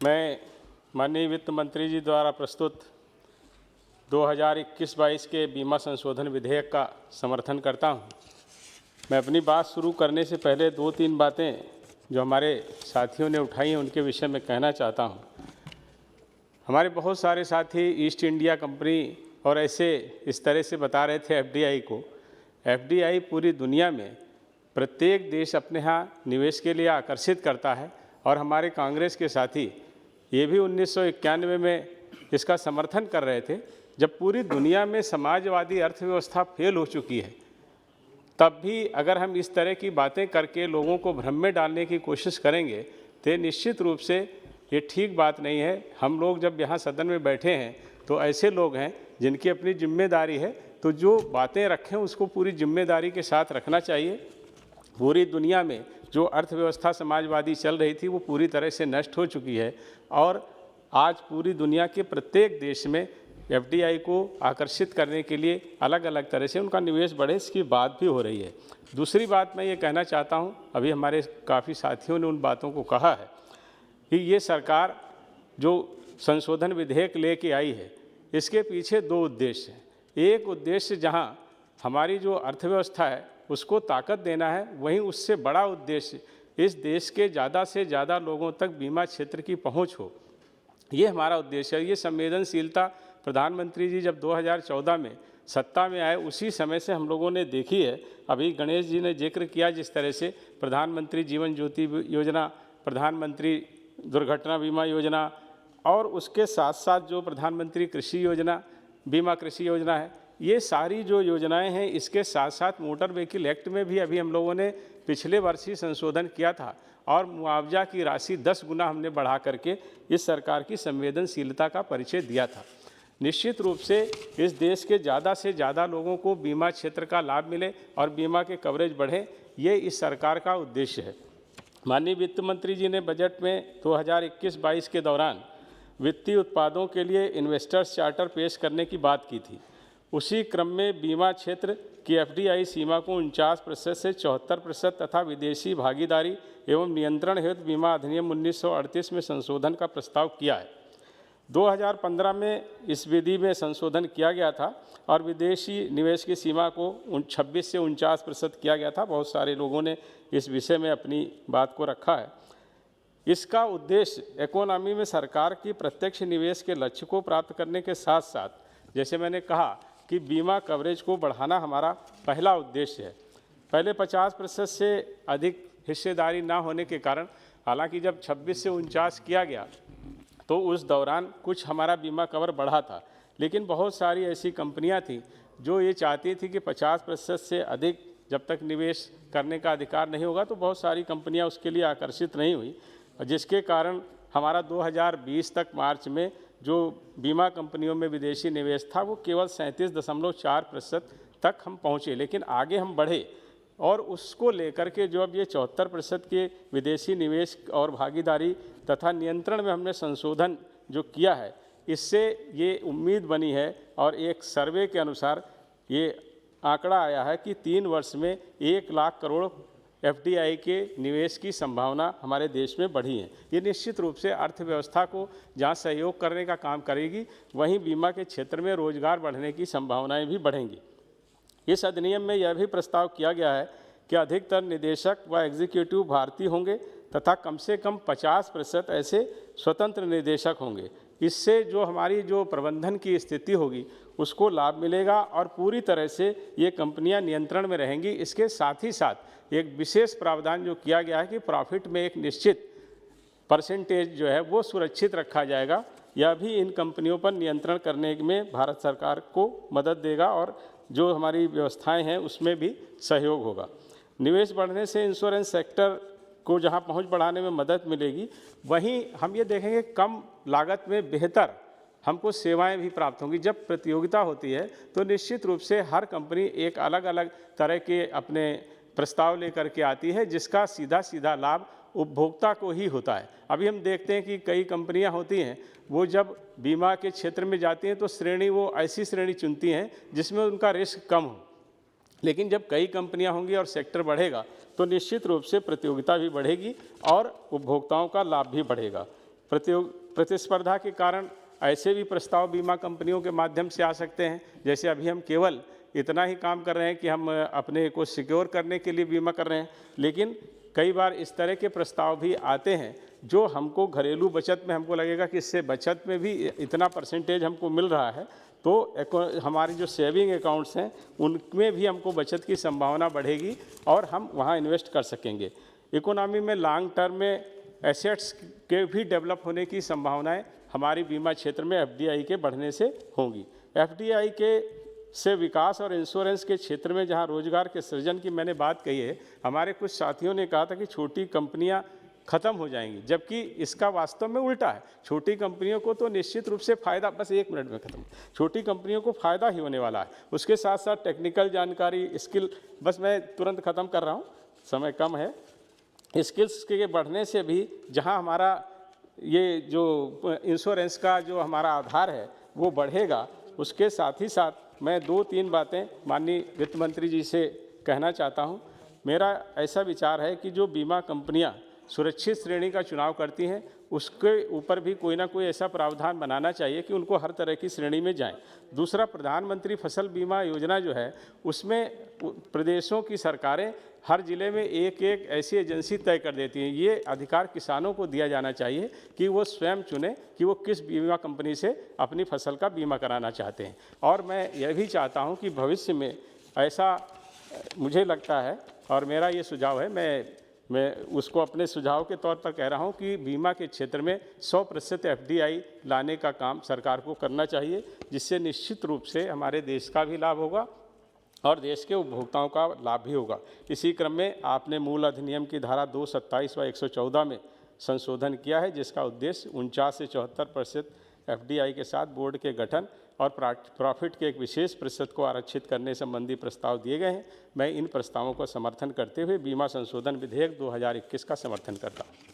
मैं माननीय वित्त मंत्री जी द्वारा प्रस्तुत 2021-22 के बीमा संशोधन विधेयक का समर्थन करता हूं। मैं अपनी बात शुरू करने से पहले 2-3 बातें जो हमारे साथियों ने उठाई हैं उनके विषय में कहना चाहता हूं। हमारे बहुत सारे साथी ईस्ट इंडिया कंपनी और ऐसे इस तरह से बता रहे थे एफडीआई को। एफडीआई पूरी दुनिया में प्रत्येक देश अपने यहाँ निवेश के लिए आकर्षित करता है और हमारे कांग्रेस के साथी ये भी 1991 में इसका समर्थन कर रहे थे, जब पूरी दुनिया में समाजवादी अर्थव्यवस्था फेल हो चुकी है। तब भी अगर हम इस तरह की बातें करके लोगों को भ्रम में डालने की कोशिश करेंगे तो निश्चित रूप से ये ठीक बात नहीं है। हम लोग जब यहाँ सदन में बैठे हैं तो ऐसे लोग हैं जिनकी अपनी जिम्मेदारी है, तो जो बातें रखें उसको पूरी जिम्मेदारी के साथ रखना चाहिए। पूरी दुनिया में जो अर्थव्यवस्था समाजवादी चल रही थी वो पूरी तरह से नष्ट हो चुकी है और आज पूरी दुनिया के प्रत्येक देश में एफडीआई को आकर्षित करने के लिए अलग अलग तरह से उनका निवेश बढ़े, इसकी बात भी हो रही है। दूसरी बात मैं ये कहना चाहता हूँ, अभी हमारे काफ़ी साथियों ने उन बातों को कहा है कि ये सरकार जो संशोधन विधेयक लेके आई है इसके पीछे 2 उद्देश्य हैं। एक उद्देश्य जहाँ हमारी जो अर्थव्यवस्था है उसको ताकत देना है, वहीं उससे बड़ा उद्देश्य इस देश के ज़्यादा से ज़्यादा लोगों तक बीमा क्षेत्र की पहुंच हो, ये हमारा उद्देश्य है। ये संवेदनशीलता प्रधानमंत्री जी जब 2014 में सत्ता में आए उसी समय से हम लोगों ने देखी है। अभी गणेश जी ने जिक्र किया जिस तरह से प्रधानमंत्री जीवन ज्योति योजना, प्रधानमंत्री दुर्घटना बीमा योजना और उसके साथ साथ जो प्रधानमंत्री कृषि योजना, बीमा कृषि योजना है, ये सारी जो योजनाएं हैं इसके साथ साथ मोटर व्हीकल एक्ट में भी अभी हम लोगों ने पिछले वर्ष ही संशोधन किया था और मुआवजा की राशि 10 गुना हमने बढ़ा करके इस सरकार की संवेदनशीलता का परिचय दिया था। निश्चित रूप से इस देश के ज़्यादा से ज़्यादा लोगों को बीमा क्षेत्र का लाभ मिले और बीमा के कवरेज बढ़े, ये इस सरकार का उद्देश्य है। माननीय वित्त मंत्री जी ने बजट में 2021-22 के दौरान वित्तीय उत्पादों के लिए इन्वेस्टर्स चार्टर पेश करने की बात की थी। उसी क्रम में बीमा क्षेत्र की एफडीआई सीमा को 49% से 74% तथा विदेशी भागीदारी एवं नियंत्रण हेतु बीमा अधिनियम 1938 में संशोधन का प्रस्ताव किया है। 2015 में इस विधि में संशोधन किया गया था और विदेशी निवेश की सीमा को 26 से 49% किया गया था। बहुत सारे लोगों ने इस विषय में अपनी बात को रखा है। इसका उद्देश्य इकोनॉमी में सरकार की प्रत्यक्ष निवेश के लक्ष्य को प्राप्त करने के साथ साथ जैसे मैंने कहा कि बीमा कवरेज को बढ़ाना हमारा पहला उद्देश्य है। पहले 50% से अधिक हिस्सेदारी ना होने के कारण, हालांकि जब 26 से 49 किया गया तो उस दौरान कुछ हमारा बीमा कवर बढ़ा था, लेकिन बहुत सारी ऐसी कंपनियां थी जो ये चाहती थी कि 50% से अधिक जब तक निवेश करने का अधिकार नहीं होगा तो बहुत सारी कंपनियां उसके लिए आकर्षित नहीं हुई, जिसके कारण हमारा 2020 तक मार्च में जो बीमा कंपनियों में विदेशी निवेश था वो केवल 37.4% तक हम पहुँचे, लेकिन आगे हम बढ़े और उसको लेकर के जो अब ये 74% के विदेशी निवेश और भागीदारी तथा नियंत्रण में हमने संशोधन जो किया है, इससे ये उम्मीद बनी है और एक सर्वे के अनुसार ये आंकड़ा आया है कि 3 वर्ष में 1 लाख करोड़ एफडीआई के निवेश की संभावना हमारे देश में बढ़ी है। ये निश्चित रूप से अर्थव्यवस्था को जहाँ सहयोग करने का काम करेगी, वहीं बीमा के क्षेत्र में रोजगार बढ़ने की संभावनाएं भी बढ़ेंगी। इस अधिनियम में यह भी प्रस्ताव किया गया है कि अधिकतर निदेशक व एग्जीक्यूटिव भारतीय होंगे तथा कम से कम 50% ऐसे स्वतंत्र निदेशक होंगे। इससे जो हमारी जो प्रबंधन की स्थिति होगी उसको लाभ मिलेगा और पूरी तरह से ये कंपनियां नियंत्रण में रहेंगी। इसके साथ ही साथ एक विशेष प्रावधान जो किया गया है कि प्रॉफिट में एक निश्चित परसेंटेज जो है वो सुरक्षित रखा जाएगा। यह भी इन कंपनियों पर नियंत्रण करने में भारत सरकार को मदद देगा और जो हमारी व्यवस्थाएं हैं उसमें भी सहयोग होगा। निवेश बढ़ने से इंश्योरेंस सेक्टर को जहां पहुंच बढ़ाने में मदद मिलेगी, वहीं हम ये देखेंगे कम लागत में बेहतर हमको सेवाएं भी प्राप्त होंगी। जब प्रतियोगिता होती है तो निश्चित रूप से हर कंपनी एक अलग अलग तरह के अपने प्रस्ताव लेकर के आती है, जिसका सीधा सीधा लाभ उपभोक्ता को ही होता है। अभी हम देखते हैं कि कई कंपनियां होती हैं वो जब बीमा के क्षेत्र में जाती हैं तो श्रेणी वो ऐसी श्रेणी चुनती हैं जिसमें उनका रिस्क कम हो, लेकिन जब कई कंपनियां होंगी और सेक्टर बढ़ेगा तो निश्चित रूप से प्रतियोगिता भी बढ़ेगी और उपभोक्ताओं का लाभ भी बढ़ेगा। प्रतिस्पर्धा के कारण ऐसे भी प्रस्ताव बीमा कंपनियों के माध्यम से आ सकते हैं। जैसे अभी हम केवल इतना ही काम कर रहे हैं कि हम अपने को सिक्योर करने के लिए बीमा कर रहे हैं, लेकिन कई बार इस तरह के प्रस्ताव भी आते हैं जो हमको घरेलू बचत में हमको लगेगा कि इससे बचत में भी इतना परसेंटेज हमको मिल रहा है, तो हमारी जो सेविंग अकाउंट्स हैं उनमें भी हमको बचत की संभावना बढ़ेगी और हम वहाँ इन्वेस्ट कर सकेंगे। इकोनॉमी में लॉन्ग टर्म में एसेट्स के भी डेवलप होने की संभावनाएं हमारी बीमा क्षेत्र में एफडीआई के बढ़ने से होंगी। एफडीआई के से विकास और इंश्योरेंस के क्षेत्र में जहां रोजगार के सृजन की मैंने बात कही है, हमारे कुछ साथियों ने कहा था कि छोटी कंपनियां खत्म हो जाएंगी, जबकि इसका वास्तव में उल्टा है। छोटी कंपनियों को तो निश्चित रूप से फ़ायदा, बस 1 मिनट में खत्म, छोटी कंपनियों को फ़ायदा ही होने वाला है। उसके साथ साथ टेक्निकल जानकारी, स्किल, बस मैं तुरंत ख़त्म कर रहा हूँ, समय कम है। स्किल्स के बढ़ने से भी जहाँ हमारा ये जो इंश्योरेंस का जो हमारा आधार है वो बढ़ेगा, उसके साथ ही साथ मैं 2-3 बातें माननीय वित्त मंत्री जी से कहना चाहता हूं। मेरा ऐसा विचार है कि जो बीमा कंपनियां सुरक्षित श्रेणी का चुनाव करती हैं, उसके ऊपर भी कोई ना कोई ऐसा प्रावधान बनाना चाहिए कि उनको हर तरह की श्रेणी में जाएं। दूसरा, प्रधानमंत्री फसल बीमा योजना जो है, उसमें प्रदेशों की सरकारें हर ज़िले में एक ऐसी एजेंसी तय कर देती हैं। ये अधिकार किसानों को दिया जाना चाहिए कि वो स्वयं चुने कि वो किस बीमा कंपनी से अपनी फसल का बीमा कराना चाहते हैं। और मैं यह भी चाहता हूं कि भविष्य में ऐसा, मुझे लगता है और मेरा ये सुझाव है, मैं उसको अपने सुझाव के तौर पर कह रहा हूं कि बीमा के क्षेत्र में 100% एफडीआई लाने का काम सरकार को करना चाहिए, जिससे निश्चित रूप से हमारे देश का भी लाभ होगा और देश के उपभोक्ताओं का लाभ भी होगा। इसी क्रम में आपने मूल अधिनियम की धारा 227 व 114 में संशोधन किया है, जिसका उद्देश्य 49 से 74% एफडीआई के साथ बोर्ड के गठन और प्रॉफिट के एक विशेष प्रतिशत को आरक्षित करने संबंधी प्रस्ताव दिए गए हैं। मैं इन प्रस्तावों का समर्थन करते हुए बीमा संशोधन विधेयक 2021 का समर्थन करता हूँ।